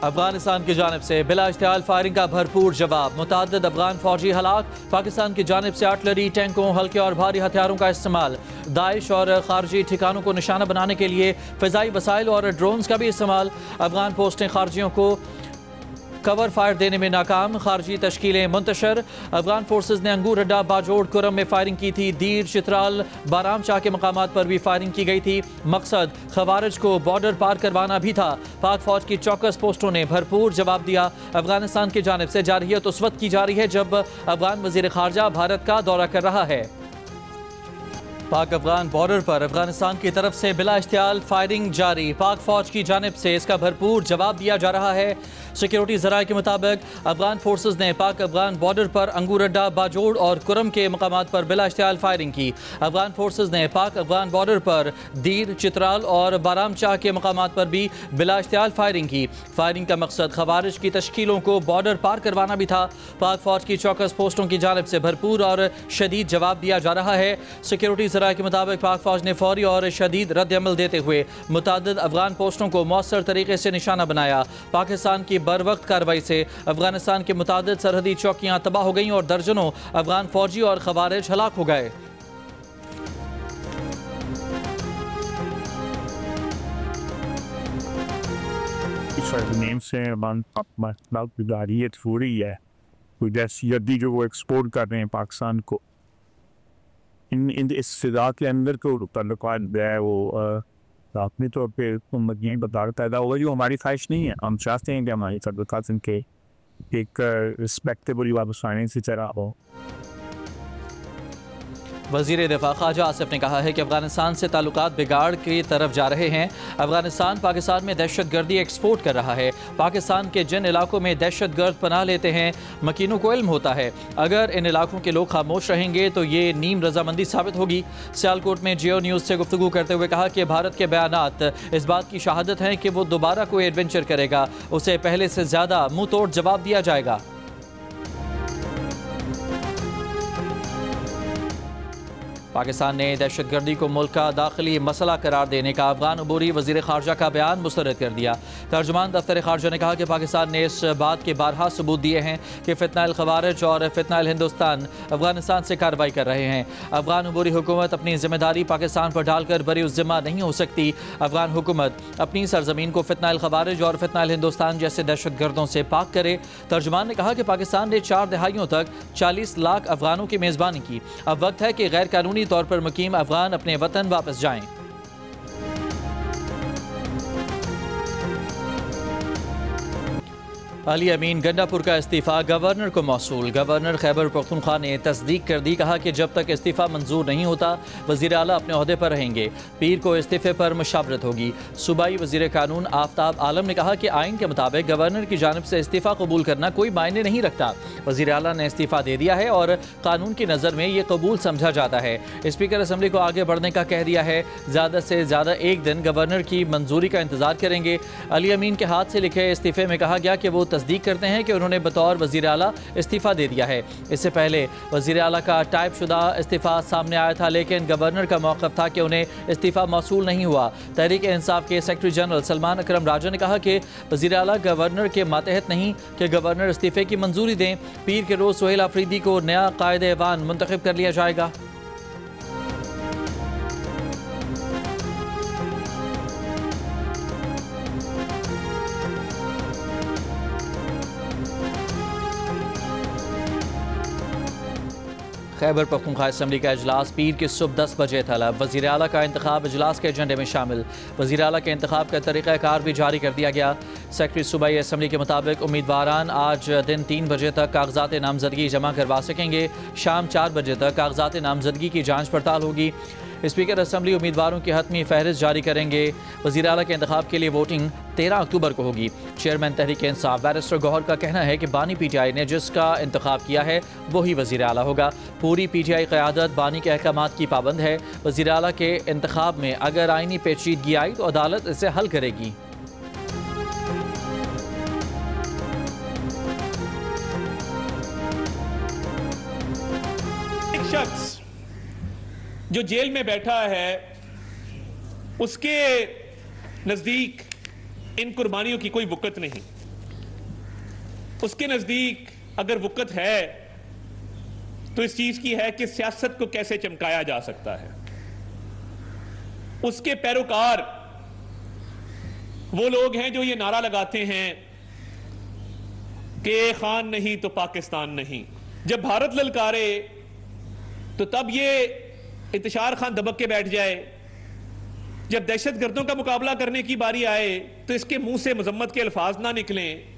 अफगानिस्तान की जानिब से बिला इश्तियाल फायरिंग का भरपूर जवाब। मुतअद्दिद अफगान फौजी हलाक। पाकिस्तान की जानिब से आर्टिलरी, टैंकों, हल्के और भारी हथियारों का इस्तेमाल। दाइश और खारजी ठिकानों को निशाना बनाने के लिए फ़िज़ाई वसाइल और ड्रोन्स का भी इस्तेमाल। अफगान पोस्टें खारजियों को कवर फायर देने में नाकाम। खारजी तश्कीलें मुंतशर। अफगान फोर्सेज ने अंगूर अड्डा, बाजोड़, कुरम में फायरिंग की थी। दीर, चित्राल, बारामशाह के मकामात पर भी फायरिंग की गई थी। मकसद खवारिज को बॉर्डर पार करवाना भी था। पाक फौज की चौकस पोस्टों ने भरपूर जवाब दिया। अफगानिस्तान की जानिब से जारहियत उस वक्त की जा रही है जब अफगान वज़ीर ख़ारजा भारत का दौरा कर रहा है। पाक अफगान बॉर्डर पर अफगानिस्तान की तरफ से बिला इश्तियाल फायरिंग जारी। पाक फौज की जानिब से इसका भरपूर जवाब दिया जा रहा है। सिक्योरिटी ज़राए के मुताबिक अफगान फोर्सेज ने पाक अफगान बॉर्डर पर अंगूर अड्डा, बाजोड़ और कुरम के मकामात पर बिला इश्तियाल फायरिंग की। अफगान फोर्सेज ने पाक अफगान बॉर्डर पर दीर, चित्राल और बारामशाह के मकामात पर भी बिला इश्तियाल फायरिंग की। फायरिंग का मकसद खवारिज की तश्कीलों को बॉर्डर पार करवाना भी था। पाक फौज की चौकस पोस्टों की जानिब से भरपूर और शदीद जवाब दिया जा रहा है। सिक्योरिटी ज़राए के मुताबिक पाक फौज ने फौरी और शदीद रद्द-ए-अमल देते हुए मुतअद्दिद अफगान पोस्टों को मौसर तरीके से निशाना बनाया। पाकिस्तान की बर वक्त कार्रवाई से अफगानिस्तान के मुतअद्दिद सरहदी चौकियां तबाह हो गईं और दर्जनों अफगान फौजी और खवारिज हलाक हो गए। से जारियत हो रही है, कोई दहशतगर्दी जो वो एक्सपोर्ट कर रहे हैं पाकिस्तान को, इन इस फिजा के अंदर को तल्लुकात जो है वो अपने तौर पर मजीद बता पैदा होगा जो हमारी ख्वाहिश नहीं है। हम चाहते हैं कि हमारी तल्लुकात इनके एक रिस्पेक्टेबल वापस आने से चला हो। वज़ीर दिफा ख्वाजा आसिफ ने कहा है कि अफगानिस्तान से ताल्लुकात बिगाड़ की तरफ जा रहे हैं। अफगानिस्तान पाकिस्तान में दहशत गर्दी एक्सपोर्ट कर रहा है। पाकिस्तान के जिन इलाकों में दहशत गर्द पनाह लेते हैं, मकीनों को इल्म होता है। अगर इन इलाकों के लोग खामोश रहेंगे तो ये नीम रजामंदी साबित होगी। सियालकोट में जियो न्यूज़ से गुफ्तगू करते हुए कहा कि भारत के बयानात इस बात की शहादत हैं कि वो दोबारा कोई एडवेंचर करेगा, उसे पहले से ज़्यादा मुँह तोड़ जवाब दिया जाएगा। पाकिस्तान ने दहशतगर्दी को मुल्क का दाखिली मसला करार देने का अफगान अबूरी वज़ीर ख़ारजा का बयान मुस्तरद कर दिया। तर्जुमान दफ्तर ख़ारजा ने कहा कि पाकिस्तान ने इस बात के बारहा सबूत दिए हैं कि फ़ितनाइल ख़वारिज और फ़ितनाइल हिंदुस्तान अफगानिस्तान से कार्रवाई कर रहे हैं। अफगान अबूरी हुकूमत अपनी जिम्मेदारी पाकिस्तान पर डालकर बरीउज़्ज़िम्मा नहीं हो सकती। अफगान हुकूमत अपनी सरजमीन को फ़ितनाइल ख़वारिज और फ़ितनाइल हिंदुस्तान जैसे दहशत गर्दों से पाक करे। तर्जुमान ने कहा कि पाकिस्तान ने 4 दहाइयों तक 40 लाख अफगानों की मेज़बानी की। अब वक्त है कि गैर कानूनी तौर पर मुकीम अफगान अपने वतन वापस जाएं। अली अमीन गंडापुर का इस्तीफ़ा गवर्नर को मौसूल। गवर्नर खैबर पख्तूनख्वा ने तस्दीक कर दी। कहा कि जब तक इस्तीफ़ा मंजूर नहीं होता वज़ीर आला अपने ओहदे पर रहेंगे। पीर को इस्तीफ़े पर मुशावरत होगी। सूबाई वज़ीर कानून आफ्ताब आलम ने कहा कि आइन के मुताबिक गवर्नर की जानिब से इस्तीफ़ा कबूल करना कोई मायने नहीं रखता। वज़ीर आला ने इस्तीफ़ा दे दिया है और कानून की नज़र में ये कबूल समझा जाता है। स्पीकर असम्बली को आगे बढ़ने का कह दिया है। ज़्यादा से ज़्यादा एक दिन गवर्नर की मंजूरी का इंतज़ार करेंगे। अली अमीन के हाथ से लिखे इस्तीफ़े में कहा गया कि वो तस्दीक करते हैं कि उन्होंने बतौर वज़ीर आला इस्तीफ़ा दे दिया है। इससे पहले वज़ीर आला का टाइप शुदा इस्तीफ़ा सामने आया था, लेकिन गवर्नर का मौक़िफ़ था कि उन्हें इस्तीफ़ा मौसूल नहीं हुआ। तहरीक इंसाफ के सेक्रेटरी जनरल सलमान अकरम राजा ने कहा कि वज़ीर आला गवर्नर के मातहत नहीं कि गवर्नर इस्तीफ़े की मंजूरी दें। पीर के रोज़ सुहेल आफरीदी को नया कायदे ऐवान मुंतखब कर लिया जाएगा। खैबर पख्तूनख्वा असम्बली का इजलास पीर की सुबह 10 बजे तलब। वज़ीर आला का इंतखाब इजलास के एजेंडे में शामिल। वज़ीर आला के इंतखाब का तरीक़ाकार भी जारी कर दिया गया। सेक्रेटरी सूबाई असम्बली के मुताबिक उम्मीदवारान आज दिन 3 बजे तक कागजात नामजदगी जमा करवा सकेंगे। शाम 4 बजे तक कागजात नामजदगी की जाँच पड़ताल होगी। स्पीकर असम्बली उम्मीदवारों की हतमी फहरिस्त जारी करेंगे। वज़ीर आला के इंतखाब के लिए वोटिंग 13 अक्टूबर को होगी। चेयरमैन तहरीक इंसाफ बैरिस्टर गौहर का कहना है कि बानी PTI ने जिसका इंतखाब किया है वही वज़ीर आला होगा। पूरी PTI क़यादत बानी के अहकामात की पाबंद है। वज़ीर आला के इंतखाब में अगर आइनी पेचीदगी आई तो अदालत इसे हल करेगी। एक शख्स जो जेल में बैठा है उसके नजदीक इन कुर्बानियों की कोई वक़्त नहीं। उसके नजदीक अगर वक़्त है तो इस चीज की है कि सियासत को कैसे चमकाया जा सकता है। उसके पैरोकार वो लोग हैं जो ये नारा लगाते हैं कि खान नहीं तो पाकिस्तान नहीं। जब भारत ललकारे तो तब ये इंतशार खान दबक के बैठ जाए, जब दहशतगर्दों का मुकाबला करने की बारी आए तो इसके मुंह से मजम्मत के अल्फाज ना निकलें।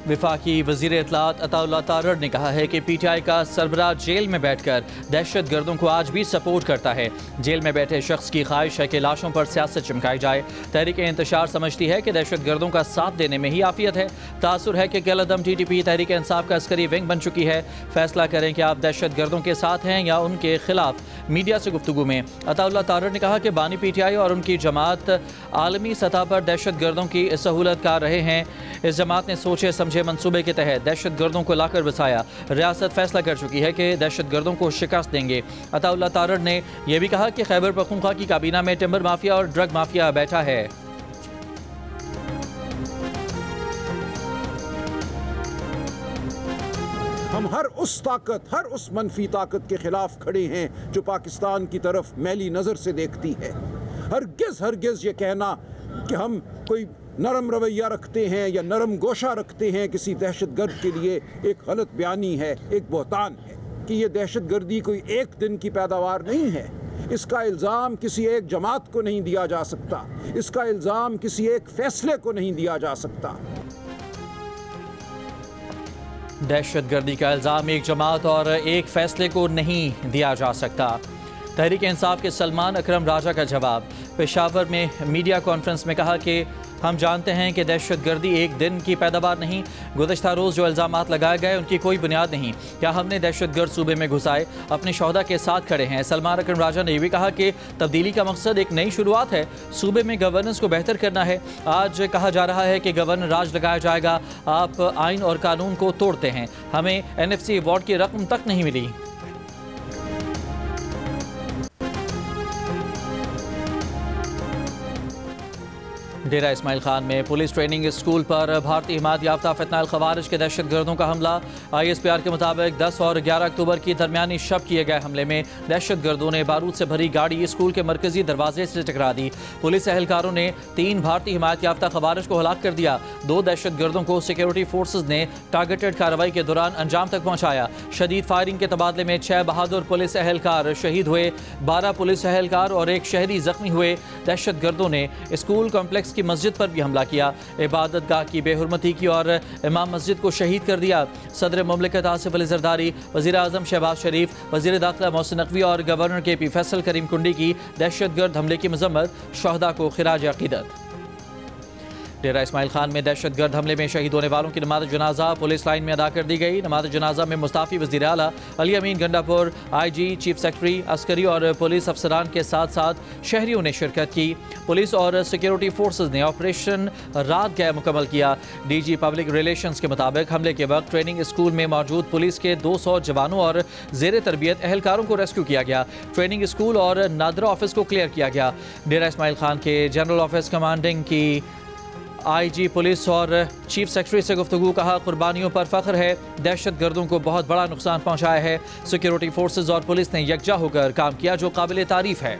वफाकी वज़ीर इत्तलात अताउल्लाह तारड़ ने कहा है कि PTI का सरबराह जेल में बैठकर दहशत गर्दों को आज भी सपोर्ट करता है। जेल में बैठे शख्स की ख्वाहिश है कि लाशों पर सियासत चमकाई जाए। तहरीक इंतशार समझती है कि दहशत गर्दों का साथ देने में ही आफियत है। तासुर है कि कलअदम TTP तहरीक इंसाफ का अस्करी विंग बन चुकी है। फैसला करें कि आप दहशत गर्दों के साथ हैं या उनके खिलाफ। मीडिया से गुफ्तगू में अताउल्लाह तारड़ ने कहा कि बानी PTI और उनकी जमात आलमी सतह पर दहशत गर्दों की सहूलत कर रहे हैं। इस जमात ने सोचे समझे मंसूबे के तहत दहशत गर्दों को लाकर बसाया। रियासत फैसला कर चुकी है कि दहशत गर्दों को शिकस्त देंगे। अताउल्लाह तारड़ ने यह भी कहा कि खैबर पख्तूनख्वा की काबीना में टिम्बर माफिया और ड्रग माफिया बैठा है। हम हर उस ताकत, हर उस मनफी ताकत के खिलाफ खड़े हैं जो पाकिस्तान की तरफ मैली नज़र से देखती है। हरगिज़ ये कहना कि हम कोई नरम रवैया रखते हैं या नरम गोशा रखते हैं किसी दहशतगर्द के लिए एक गलत बयानी है, एक बहतान है कि ये दहशतगर्दी कोई एक दिन की पैदावार नहीं है। इसका इल्ज़ाम किसी एक जमात को नहीं दिया जा सकता, इसका इल्ज़ाम किसी एक फैसले को नहीं दिया जा सकता। दहशतगर्दी का इल्ज़ाम एक जमात और एक फैसले को नहीं दिया जा सकता। तहरीक इंसाफ के सलमान अकरम राजा का जवाब। पेशावर में मीडिया कॉन्फ्रेंस में कहा कि हम जानते हैं कि दहशतगर्दी एक दिन की पैदावार नहीं। गुज़श्ता रोज़ जो इल्ज़ामात लगाए गए उनकी कोई बुनियाद नहीं। क्या हमने दहशतगर्द सूबे में घुसाए? अपने शोहदा के साथ खड़े हैं। सलमान अकरम राजा ने यह भी कहा कि तब्दीली का मकसद एक नई शुरुआत है, सूबे में गवर्नेंस को बेहतर करना है। आज कहा जा रहा है कि गवर्नर राज लगाया जाएगा। आप आइन और कानून को तोड़ते हैं। हमें NFC अवार्ड की रकम तक नहीं मिली। डेरा इस्माइल खान में पुलिस ट्रेनिंग स्कूल पर भारतीय हिमायत याफ्ता फितनाल खवारिज के दहशतगर्दों का हमला। ISPR के मुताबिक 10 और 11 अक्टूबर की दरमियानी शब किए गए हमले में दहशतगर्दों ने बारूद से भरी गाड़ी स्कूल के मरकजी दरवाजे से टकरा दी। पुलिस एहलकारों ने 3 भारतीय हिमायत याफ्ता खवारिज को हलाक कर दिया। 2 दहशतगर्दों को सिक्योरिटी फोर्सेज ने टारगेटेड कार्रवाई के दौरान अंजाम तक पहुंचाया। शदीद फायरिंग के तबादले में 6 बहादुर पुलिस एहलकार शहीद हुए, 12 पुलिस एहलकार और 1 शहरी जख्मी हुए। दहशतगर्दों ने स्कूल कॉम्प्लेक्स की मस्जिद पर भी हमला किया, इबादत गाह की बेहुरमती की और इमाम मस्जिद को शहीद कर दिया। सदर मुमलिकत आसिफ अली जरदारी, वज़ीर आज़म शहबाज शरीफ, वज़ीर दाखिला मोहसिन नकवी और गवर्नर KP फैसल करीम कुंडी की दहशतगर्द हमले की मजम्मत, शहदा को खिराज अक़ीदत। डेरा इस्माइल खान में दहशतगर्द हमले में शहीद होने वालों की नमाज जनाजा पुलिस लाइन में अदा कर दी गई। नमाज जनाजा में मुस्ताफ़ी वज़ीर आला Ali Amin Gandapur, IG, chief secretary, अस्करी और पुलिस अफसरान के साथ साथ शहरियों ने शिरकत की। पुलिस और सिक्योरिटी फोर्सेज ने ऑपरेशन रात गए मुकम्मल किया। DG पब्लिक रिलेशंस के मुताबिक हमले के वक्त ट्रेनिंग स्कूल में मौजूद पुलिस के 200 जवानों और ज़ेर तरबियत एहलकारों को रेस्क्यू किया गया। ट्रेनिंग स्कूल और नादरा ऑफिस को क्लियर किया गया। डेरा इस्माइल खान के जनरल ऑफिस कमांडिंग की IG पुलिस और चीफ सेक्रेटरी से गुफ्तगू। कहा, कुर्बानियों पर फख्र है, दहशतगर्दों को बहुत बड़ा नुकसान पहुंचाया है। सिक्योरिटी फोर्सेज और पुलिस ने यकजा होकर काम किया जो काबिल तारीफ है।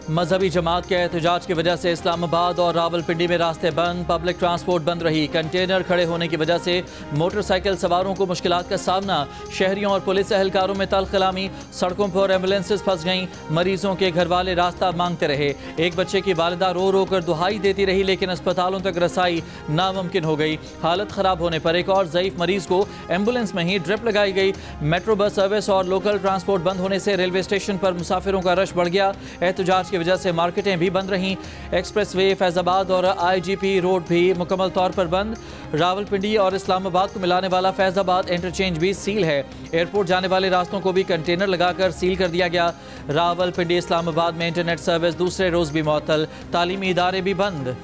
मजहबी जमात के एहतजाज की वजह से इस्लामाबाद और रावलपिंडी में रास्ते बंद, पब्लिक ट्रांसपोर्ट बंद रही। कंटेनर खड़े होने की वजह से मोटरसाइकिल सवारों को मुश्किलात का सामना। शहरियों और पुलिस एहलकारों में तल्ख कलामी, सड़कों पर एम्बुलेंसेज फंस गईं। मरीजों के घर वाले रास्ता मांगते रहे। एक बच्चे की वालिदा रो रो कर दुहाई देती रही, लेकिन अस्पतालों तक रसाई नामुमकिन हो गई। हालत खराब होने पर एक और ज़ईफ मरीज को एम्बुलेंस में ही ड्रिप लगाई गई। मेट्रो बस सर्विस और लोकल ट्रांसपोर्ट बंद होने से रेलवे स्टेशन पर मुसाफिरों का रश बढ़ गया। एहतजाज की वजह से मार्केटें भी बंद रहीं। एक्सप्रेसवे, फैजाबाद और IGP रोड भी मुकम्मल तौर पर बंद। रावलपिंडी और इस्लामाबाद को मिलाने वाला फैजाबाद इंटरचेंज भी सील है। एयरपोर्ट जाने वाले रास्तों को भी कंटेनर लगाकर सील कर दिया गया। रावलपिंडी इस्लामाबाद में इंटरनेट सर्विस दूसरे रोज भी मुअत्तल। तालीमी इदारे भी बंद।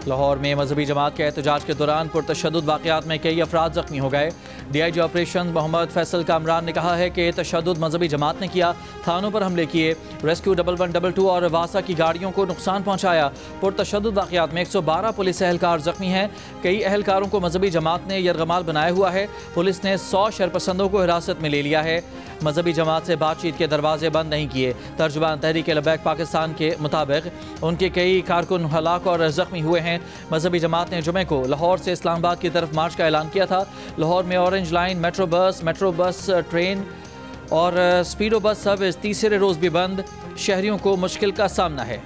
लाहौर में मजहबी जमात के एहतजाज के दौरान पुरतशद्दुद वाक़यात में कई अफराद जख्मी हो गए। DIG ऑपरेशन मोहम्मद फैसल कामरान ने कहा है कि तशद्दुद मजहबी जमात ने किया, थानों पर हमले किए, रेस्क्यू 1122 और वासा की गाड़ियों को नुकसान पहुँचाया। पुरतशद्दुद वाक़यात में 112 पुलिस एहलकार जख्मी हैं। कई एहलकारों को मजहबी जमात ने यरगमाल बनाया हुआ है। पुलिस ने 100 शरपसंदों को हिरासत में ले लिया है। मजहबी जमात से बातचीत के दरवाजे बंद नहीं किए। तर्जुमान तहरीक लबैक पाकिस्तान के मुताबिक उनके कई कारकुन हलाक और ज़ख्मी हुए हैं। मजहबी जमात ने जुमे को लाहौर से इस्लामाबाद की तरफ मार्च का ऐलान किया था। लाहौर में orange line, metro bus train और स्पीडो बस सर्विस तीसरे रोज़ भी बंद। शहरियों को मुश्किल का सामना है।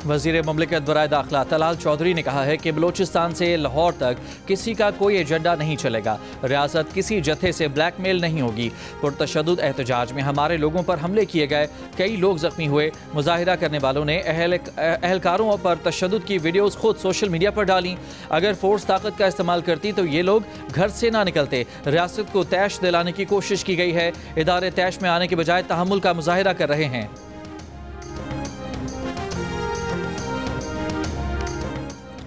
वज़ीर मुमलिकत बराए दाखिला तलाल चौधरी ने कहा है कि बलूचिस्तान से लाहौर तक किसी का कोई एजेंडा नहीं चलेगा। रियासत किसी जत्थे से ब्लैकमेल नहीं होगी। पुरतशद्दुद एहतजाज में हमारे लोगों पर हमले किए गए, कई लोग जख्मी हुए। मुजाहिरा करने वालों ने एहलकारों पर तशद्दुद की वीडियोस खुद सोशल मीडिया पर डाली। अगर फोर्स ताकत का इस्तेमाल करती तो ये लोग घर से ना निकलते। रियासत को तैश दिलाने की कोशिश की गई है। इदारे तैश में आने के बजाय तहम्मुल का मुजाहिरा कर रहे हैं।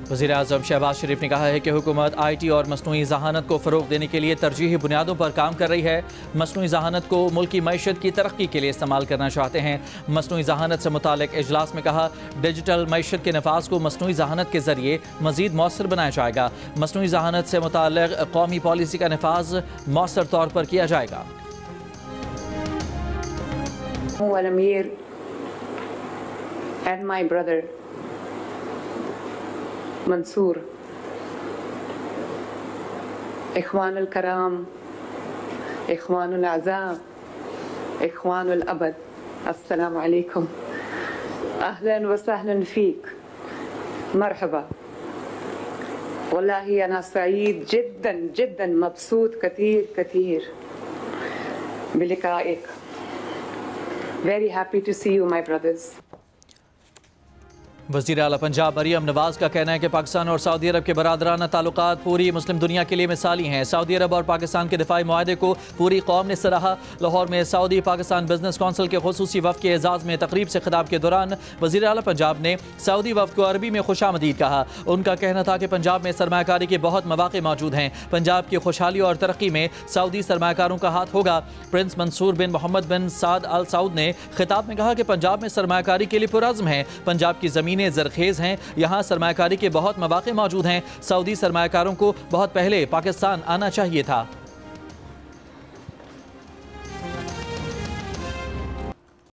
वज़ीर आज़म शहबाज शरीफ ने कहा है कि हुकूमत IT और मसनूई ज़हानत को फ़रोग़ देने के लिए तरजीही बुनियादों पर काम कर रही है। मसनूई ज़हानत को मुल्की मईशत की तरक्की के लिए इस्तेमाल करना चाहते हैं। मसनूई ज़हानत से मुतालिक इजलास में कहा, डिजिटल मईशत के नफाज को मसनूई ज़हानत के ज़रिए मज़ीद मौसर बनाया जाएगा। मसनूई ज़हानत से मुतालिक कौमी पॉलिसी का नफाज मौसर तौर पर किया जाएगा। मंसूर, इख्वानुल कराम, इख्वानुल आज़ाम, इख्वानुल अबद, अस्सलामु अलैकुम, अहलन व सहलन फीक, मरहबा। वल्लाही अना Saeed जिद्दन जिद्दन मबसूत कतीर बिलिकाइक। Very happy to see you, my brothers. वज़ीर आला पंजाब मरियम नवाज का कहना है कि पाकिस्तान और सऊदी अरब के बरादराना ताल्लुकात पूरी मुस्लिम दुनिया के लिए मिसाली हैं। सऊदी अरब और पाकिस्तान के दिफाई मुआहदे को पूरी कौम ने सराहा। लाहौर में सऊदी पाकिस्तान बिजनेस कौंसिल के खुसूसी वफ़द के एजाज़ में तकरीब से खिताब के दौरान वज़ीर आला पंजाब ने सऊदी वफ़द को अरबी में खुशामदीद कहा। उनका कहना था कि पंजाब में सरमायाकारी के बहुत मौक़े मौजूद हैं। पंजाब की खुशहाली और तरक्की में सऊदी सरमायाकारों का हाथ होगा। प्रिंस मंसूर बिन मोहम्मद बिन साद अल सऊद ने खिताब में कहा कि पंजाब में सरमायाकारी के लिए पुरअज़्म है। पंजाब की ज़मीन ज़रखेज़ हैं, यहाँ सरमायाकारी के बहुत मौक़े मौजूद हैं। सऊदी सरमायाकारों को बहुत पहले पाकिस्तान आना चाहिए था।